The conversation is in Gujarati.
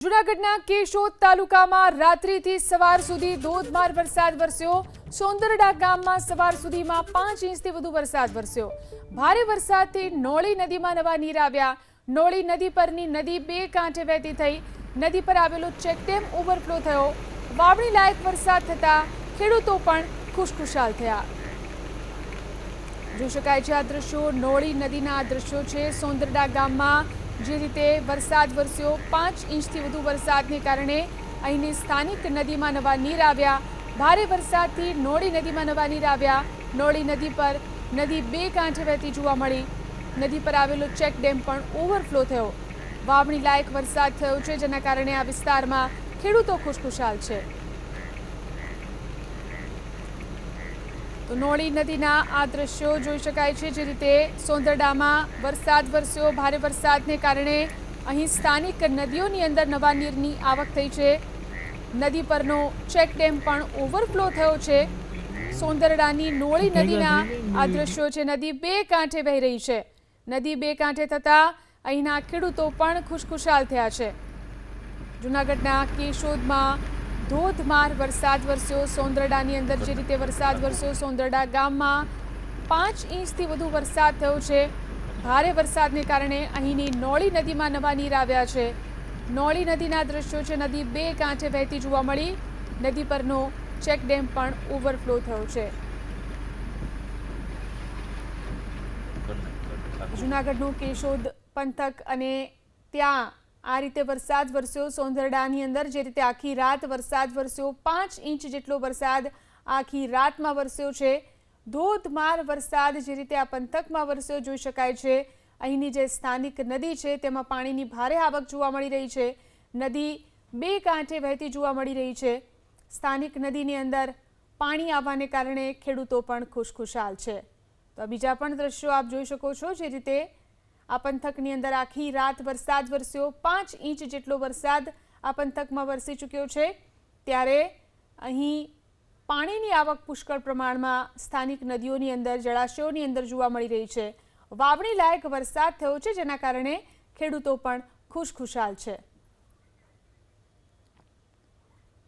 જૂનાગઢના કેશોદ તાલુકામાં રાત્રિથી સવાર સુધી ધોધમાર વરસાદ વરસ્યો। સોંદરડા ગામમાં સવાર સુધીમાં 5 ઇંચથી વધુ વરસાદ વરસ્યો। ભારે વરસાદથી નોળી નદીમાં નવા નીર આવ્યા। નોળી નદી પરની નદી બે કાંઠે વહેતી થઈ। નદી પર આવેલો ચેકડેમ ઓવરફ્લો થયો। વાવણી લાયક વરસાદ થતા ખેડૂતો પણ ખુશખુશાલ થયા। જોઈ શકાય છે આ દ્રશ્યો, નોળી નદીના આ દ્રશ્યો છે। સોંદરડા ગામમાં જે રીતે વરસાદ વરસ્યો, 5 ઇંચથી વધુ વરસાદને કારણે અહીંની સ્થાનિક નદીમાં નવા નીર આવ્યા। ભારે વરસાદથી નોળી નદીમાં નવા નીર આવ્યા। નોળી નદી પર નદી બે કાંઠે વહેતી જોવા મળી। નદી પર આવેલો ચેકડેમ પણ ઓવરફ્લો થયો। વાવણી લાયક વરસાદ થયો છે, જેના કારણે આ વિસ્તારમાં ખેડૂતો ખુશખુશાલ છે। તો નોળી નદીના આ દ્રશ્યો જોઈ શકાય છે, જે રીતે સોંદરડામાં વરસાદ વરસ્યો। ભારે વરસાદને કારણે અહીં સ્થાનિક નદીઓની અંદર નવા નીરની આવક થઈ છે। નદી પરનો ચેકડેમ પણ ઓવરફ્લો થયો છે। સોંદરડાની નોળી નદીના આ દ્રશ્યો છે। નદી બે કાંઠે વહી રહી છે। નદી બે કાંઠે થતા અહીંના ખેડૂતો પણ ખુશખુશાલ થયા છે। જૂનાગઢના કેશોદમાં ધોધમાર વરસાદ વરસ્યો। સોંદરડાની અંદર જે રીતે વરસાદ વરસ્યો, સોંદરડા ગામમાં 5 ઇંચથી વધુ વરસાદ થયો છે। ભારે વરસાદને કારણે અહીંની નોળી નદીમાં નવા નીર આવ્યા છે। નોળી નદીના દ્રશ્યો છે। નદી બે કાંઠે વહેતી જોવા મળી। નદી પરનો ચેકડેમ પણ ઓવરફ્લો થયો છે। જૂનાગઢનું કેશોદ પંથક અને ત્યાં આ રીતે વરસાદ વરસ્યો। સોંદરડાની અંદર જે રીતે આખી રાત વરસાદ વરસ્યો, 5 ઇંચ જેટલો વરસાદ આખી રાતમાં વરસ્યો છે। ધોધમાર વરસાદ જે રીતે આ પંથકમાં વરસ્યો જોઈ શકાય છે। અહીંની જે સ્થાનિક નદી છે તેમાં પાણીની ભારે આવક જોવા મળી રહી છે। નદી બે કાંઠે વહેતી જોવા મળી રહી છે। સ્થાનિક નદીની અંદર પાણી આવવાને કારણે ખેડૂતો પણ ખુશખુશાલ છે। તો બીજા પણ દ્રશ્યો આપ જોઈ શકો છો, જે રીતે આ પંથકની અંદર આખી રાત વરસાદ વરસ્યો। 5 ઇંચ જેટલો વરસાદ આ પંથકમાં વરસી ચૂક્યો છે, ત્યારે અહીં પાણીની આવક પુષ્કળ પ્રમાણમાં સ્થાનિક નદીઓની અંદર, જળાશયોની અંદર જોવા મળી રહી છે। વાવણી લાયક વરસાદ થયો છે, જેના કારણે ખેડૂતો પણ ખુશખુશાલ છે।